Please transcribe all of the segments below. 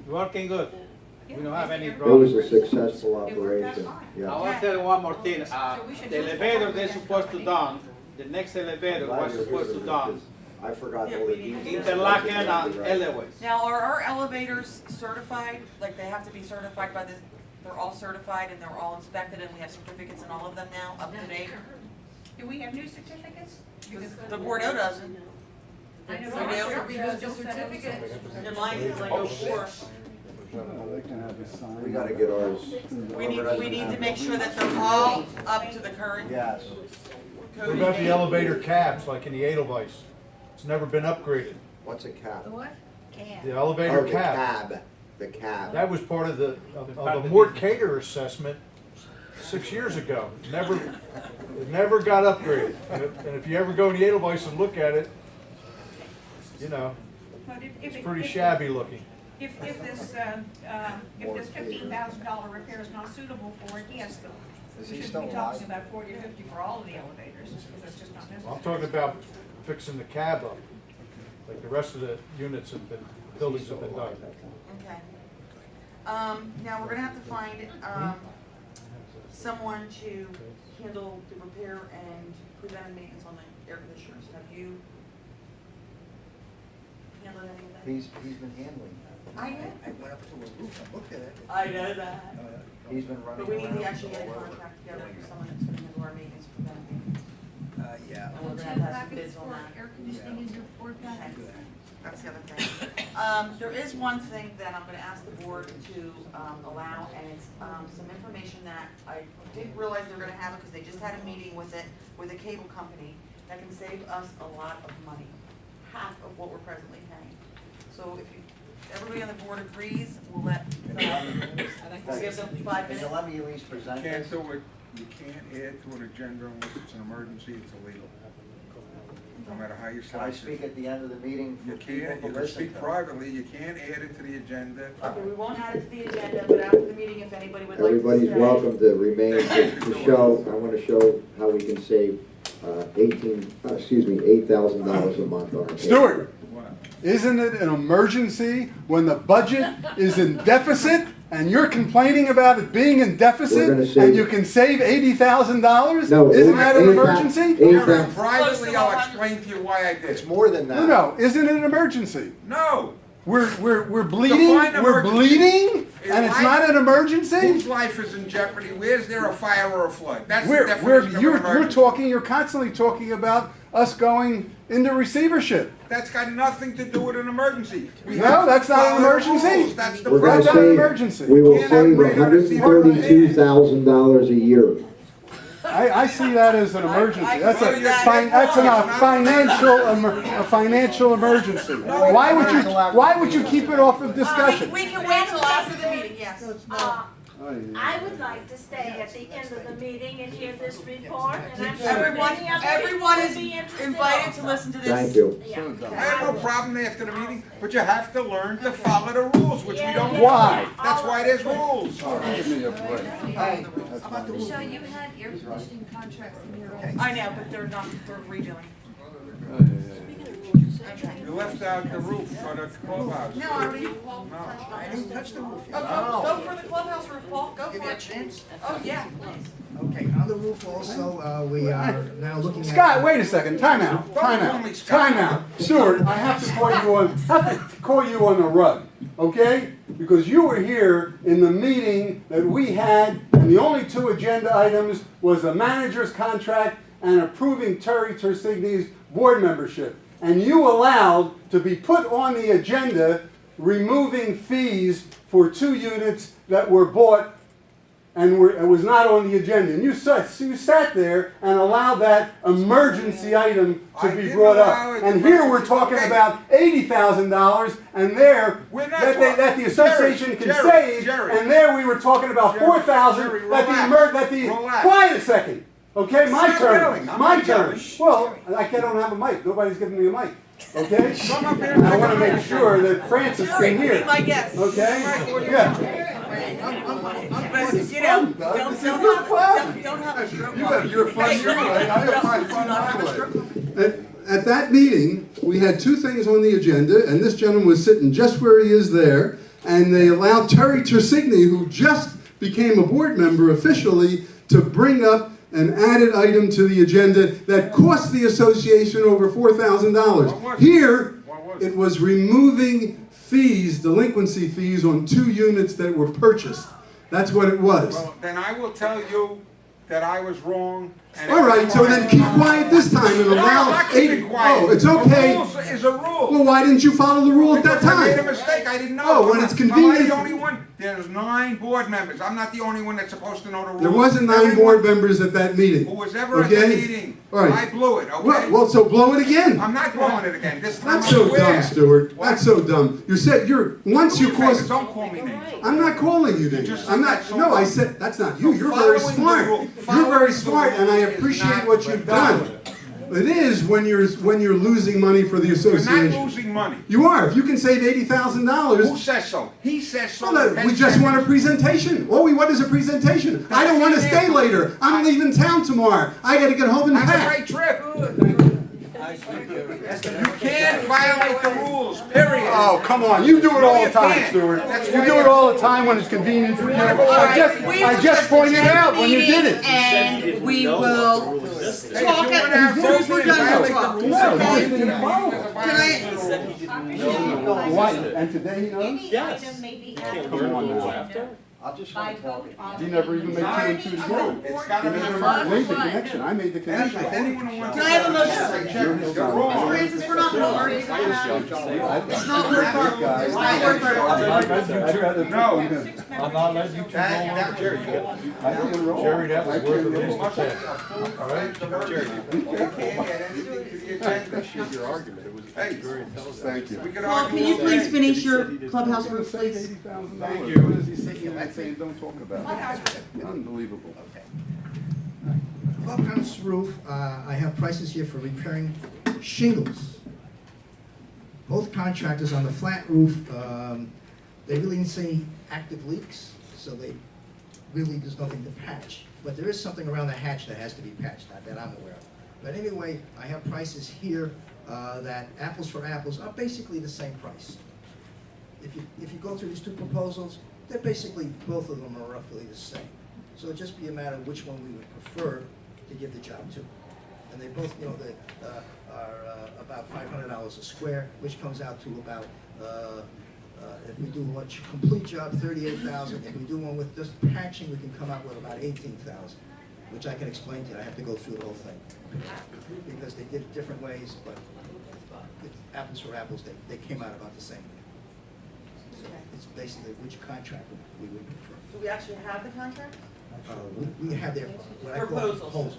Working good. We don't have any It was problems. a successful operation, I yeah. want to tell you one more thing. we should The just elevator follow they're their supposed to company. done, the next elevator Glad was you're supposed here to done, because I forgot Yeah, all we the need to details. interlocking and Right. elevators. Now, are our elevators certified? Like, they have to be certified by the, they're all certified and they're all inspected and we have certificates in all of them now, up to date? Do we have new certificates? Because the Bordeaux doesn't. I know, We do. because the certificate. And mine is like 04. We gotta get ours. We need to make sure that they're all up to the current Yes. code. What about the and elevator cabs, like in the Edelweiss? It's never been upgraded. What's a cab? What? The Oh, elevator the cab, cab, the cab. that was part of the Mort Cater assessment 6 years ago. It never got upgraded. And if you ever go in the Edelweiss and look at it, you know, But if it's it- pretty if- shabby looking. If this $15,000 repair is not suitable for it, yes, Is we he shouldn't still be alive? talking about 40 or 50 for all of the elevators, because that's just not Well, I'm necessary. talking about fixing the cab up, like the rest of the units have been, buildings have been done. Okay. Now, we're gonna have to find, someone to handle the repair and preventive maintenance on the air conditioners. Have you handled any of that? He's been handling that. I know. I went up to a roof and looked at it. I know that. He's been running But we need around to actually get a all over. contract together for someone that's gonna handle our maintenance, preventive maintenance. Yeah. And we're gonna have to have some bids on that. Air conditioning in your Ford package. That's the other thing. There is one thing that I'm gonna ask the board to, allow, and it's, some information that I didn't realize they were gonna have it, because they just had a meeting with it, with a cable company, that can save us a lot of money, half of what we're presently paying. So if you, everybody on the board agrees, we'll let, we'll give them 5 Can minutes. you let me at least present Can't this? do it, you can't add to an agenda unless it's an emergency, it's illegal. No matter how you Can I slice speak it. at the end of the meeting You for people can't, to you can listen speak to? privately, you can't add it to the agenda. Okay, we won't add it to the agenda, but after the meeting, if anybody would like to stay. Everybody's welcome to remain to show, I want to show how we can save $8,000 a month on our. Stuart, Wow. isn't it an emergency when the budget is in deficit and you're complaining about it being in We're deficit gonna save- and you can save $80,000? No, Isn't that an $8,000 emergency? $8,000 Privately, I'll explain to you why I did It's it. more than that. No, isn't it an emergency? No, We're bleeding, Define we're emergency. bleeding, and it's not an emergency? whose life is in jeopardy? Where's there a fire or a flood? That's the definition of an You're emergency. you're constantly talking about us going into receivership. That's got nothing to do with an emergency. We No, have to that's not an follow the emergency. rules. That's the We're gonna That's not problem. an save, emergency. we will Can't save operate on a $132,000 a year. I see that as an emergency. I That's a, consider that- that's a financial emergency. Why would you keep it off of discussion? We can wait till after the meeting, yes. I would like to stay at the end of the meeting and hear this report, and I'm sure Everyone, many other everyone people is will be interested invited to also. listen to this. Thank you. Yeah. I have no problem after the meeting, but you have to learn to follow the rules, which we don't. Why? That's why there's rules. Give me a break. Michelle, you had air conditioning contracts in your. I know, but they're not, they're redoing. Okay. You left out the roof for the clubhouse. No, I already. I didn't touch the roof yet. Go for the clubhouse roof, Paul, go Give for me a it. chance? Oh, yeah, please. Okay, on the roof also, we are now looking at. Scott, wait a second. Time out. Time Don't call me out. Scott. Time out. Stuart, I have to call you on the run, okay? Because you were here in the meeting that we had, and the only two agenda items was the manager's contract and approving Terry Tersigni's board membership. And you allowed to be put on the agenda removing fees for 2 units that were bought and it was not on the agenda. And you sat there and allowed that emergency item to I be didn't brought allow up. it And to here be- we're talking okay. about $80,000, and there We're not that the association can Jerry, save, Jerry. and there we were talking about Jerry, $4,000 Jerry, that the relax. quiet a second. Okay, my Stop turn. yelling. I'm My not turn. yelling. Well, I don't have a mic. Nobody's giving me a mic. Okay? Come up here And and I take want a to make mic. sure that Francis Jerry, can hear. be my guest. Okay? Yeah. But, you know, This is your fun. don't have a stroke. You have your fun Hey, your way. I have my do fun not have a my stroke. way. At that meeting, we had 2 things on the agenda, and this gentleman was sitting just where he is there, and they allowed Terry Tersigny, who just became a board member officially, to bring up an added item to the agenda that cost the association over $4,000. Here, it was removing fees, delinquency fees on 2 units that were purchased. That's what it was. Well, then I will tell you that I was wrong. And All right, so then keep quiet this time and No, I'm allow not keeping quiet. Oh, it's okay. A rule is a rule. Well, why didn't you follow the rule at that Because I made a time? mistake, I didn't know. Oh, when it's Am I convenient. the only one? There's 9 board members. I'm not the only one that's supposed to know the rules. There wasn't 9 board members at that meeting. Who was ever at the Okay? meeting. All right. I blew it, okay? Well, so blow it again. I'm not blowing it again. This time That's I'm so aware. dumb, Stuart. What? That's so dumb. Once you Do me a favor, cross. Don't call me names. I'm not calling you names. just I'm said not. that so No, I dumb. said that's not you. You're Following very the smart. rule- You're following very the smart, and I rule is appreciate not what you've done. It is when you're losing money for the You're association. not losing money. You are. If you can save $80,000. Who says so? He says so. Well, we just want a presentation. All we want is a presentation. I don't want to stay later. I'm leaving town tomorrow. I got to get home and Have a pack. great trip. You can't violate the rules, period. Oh, come on, you do it all the you time, can't. Stuart. That's You why do you- it all the time when it's convenient for you. I just pointed out when you did it. And we will Hey, talk if you at, want to have as soon as we're done, violate we'll the talk. rules, Can I, What? And today he knows? Any item may be added Come to on the now. agenda by vote on. He never even made 2 and 2 together. It's got He to be never a made the connection. I made the connection. Anyone who wants Can I have a motion? to check, you're wrong. Francis, we're not worried. It's not worth it. Guys, It's not worth it. I'd rather. No. I'm not letting you two go on. That- Jerry, you got, Jerry, that was worth at least a check. All right? Jerry, We can't add anything to the agenda. your argument, it was Hey, very intelligent. Thank you. we could Paul, argue can you all please day. finish your clubhouse roof, please? Thank you. What is he saying? Don't talk about it. Unbelievable. Clubhouse roof, I have prices here for repairing shingles. Both contractors on the flat roof, they really didn't see any active leaks, so there's nothing to patch. But there is something around the hatch that has to be patched, that I'm aware of. But anyway, I have prices here that apples for apples are basically the same price. If you go through these 2 proposals, they're basically, both of them are roughly the same. So it'd just be a matter of which one we would prefer to give the job to. And they both, are about $500 a square, which comes out to about, if we do one complete job, $38,000. If we do one with just patching, we can come out with about $18,000, which I can explain to you. I have to go through the whole thing. Because they did it different ways, but apples for apples, they came out about the same. It's basically which contract we would prefer. Do we actually have the contract? We have their, what I call Proposals. proposals.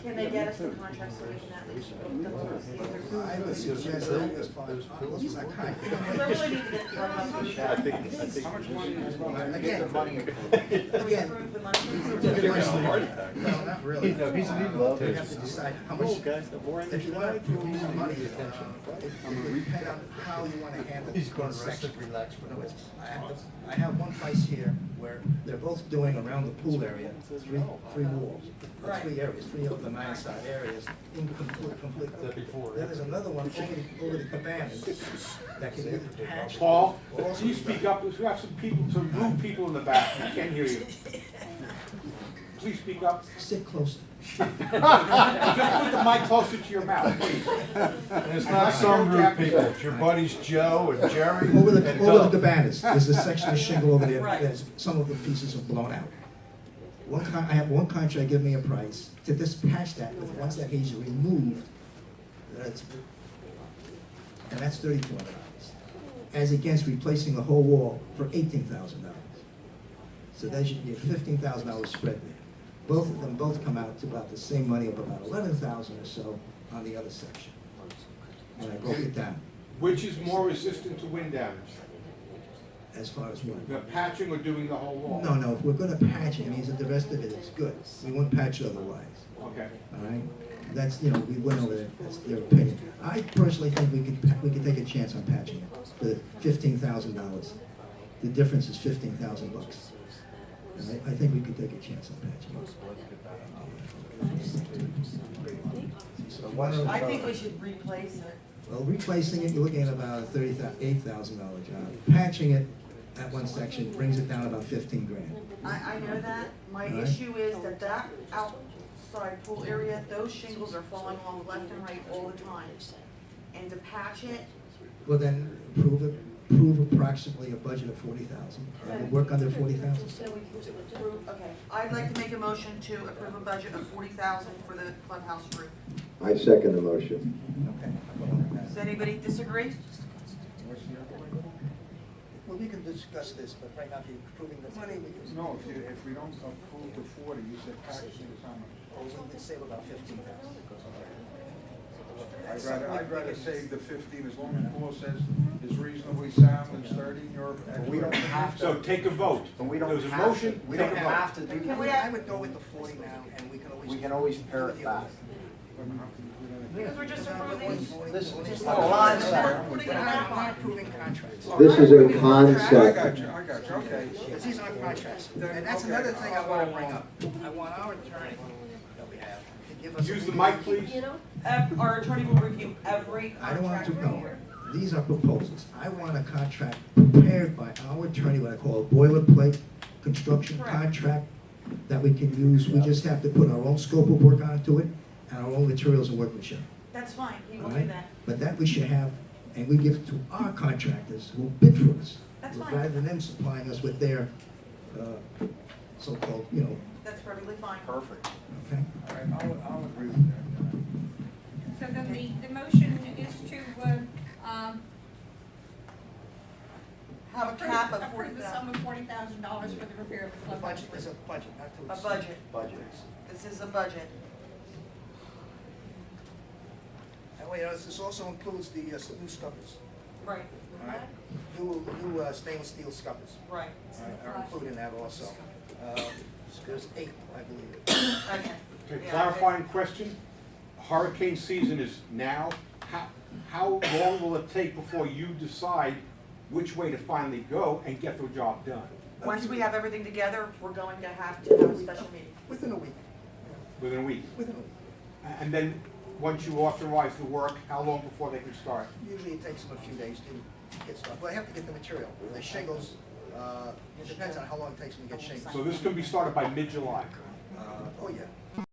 Can they get us the contract so we can at least look at them? I would suggest that as far as, it's not kind. Because I really need to get the clubhouse roof back. Again, Approve the money. no, not really. We have to decide how much, if you want to approve the money, it will depend on how you want to handle the section. In other words, I have one price here where they're both doing around the pool area, three walls, or 3 areas, 3 of the 9 side areas, complete. Then there's another one over the cabanas that can either patch. Paul, or also- please speak up, we have some rude people in the back, I can't hear you. Please speak up. Sit close. Just put the mic closer to your mouth, please. And it's not some rude people, it's your buddies Joe and Jerry Over and the Doug. cabanas, there's a section of shingle over there, Right. there's, some of the pieces are blown out. I have one contract give me a price to just patch that with once that he's removed, and that's $3,200. As against replacing the whole wall for $18,000. So that should be a $15,000 spread there. Both of them come out to about the same money of about $11,000 or so on the other section. When I broke it down, Which is more resistant to wind damage, as far as what? the patching or doing the whole wall? No, if we're gonna patch it, it means that the rest of it is good. We won't patch it otherwise, Okay. all right? That's, we went over there, that's their opinion. I personally think we could take a chance on patching it for $15,000. The difference is $15,000. And I think we could take a chance on patching it. So why don't I think we should replace it Well, replacing it, you're looking at about a $8,000 job. Patching it at one section brings it down about 15 grand. I know that. My All right. issue is that outside pool area, those shingles are falling off left and right all the time. And to patch it, Well, then approve approximately a budget of 40,000. We'll work under 40,000. okay, I'd like to make a motion to approve a budget of 40,000 for the clubhouse roof. I second the motion. Okay. I'll go on Does that. anybody disagree? Well, we can discuss this, but right now, if you're approving the money, we can, No, if we don't approve the 40, you said packaging is how much? we can save about 15,000. I'd rather save the 15, as long as Paul says is reasonably sound, and 30, you're. We don't have to. So take a vote. But we don't There's a have motion, to- we take don't a vote. have to do Can that. we I would go with the 40 now, and we can always. We can always pare it back. Because we're just approving. Listen, Just hold a on a concept. second. Putting We're it back not on. approving contracts. This is a I concept. got you, okay. Because these aren't contracts. And that's another thing I want to bring up. I want our attorney that we have to give us. Use the mic, please. Our attorney will review every I don't want contract. to know. These are proposals. I want a contract prepared by our attorney, what I call a boilerplate construction Correct. contract that we can use. We just have to put our own scope of work onto it and our own materials and workmanship. That's fine, he will All do right? that. But that we should have, and we give to our contractors who bid for us. That's fine. Rather than them supplying us with their so-called, That's perfectly fine. Perfect. okay? All right, I'll agree with that. So then the motion is to, Have a cap of approve the 40,000. sum of $40,000 for the repair of the The clubhouse budget is roof. a budget, not to. A budget. Budgets. This is a budget. And this also includes the new scuppers, Right, all right? New stainless steel scuppers right. are included in that also. There's 8, I believe. Okay. Okay, Yeah, clarifying question. Hurricane season is now. How long will it take before you decide which way to finally go and get the job done? Once we have everything together, we're going to have to have a special meeting. Within a week, Within a week? within a week. And then, once you authorize the work, how long before they can start? Usually it takes them a few days to get stuff. Well, I have to get the material. The shingles, it depends on how long it takes them to get shingles. So this can be started by mid-July. Oh, yeah.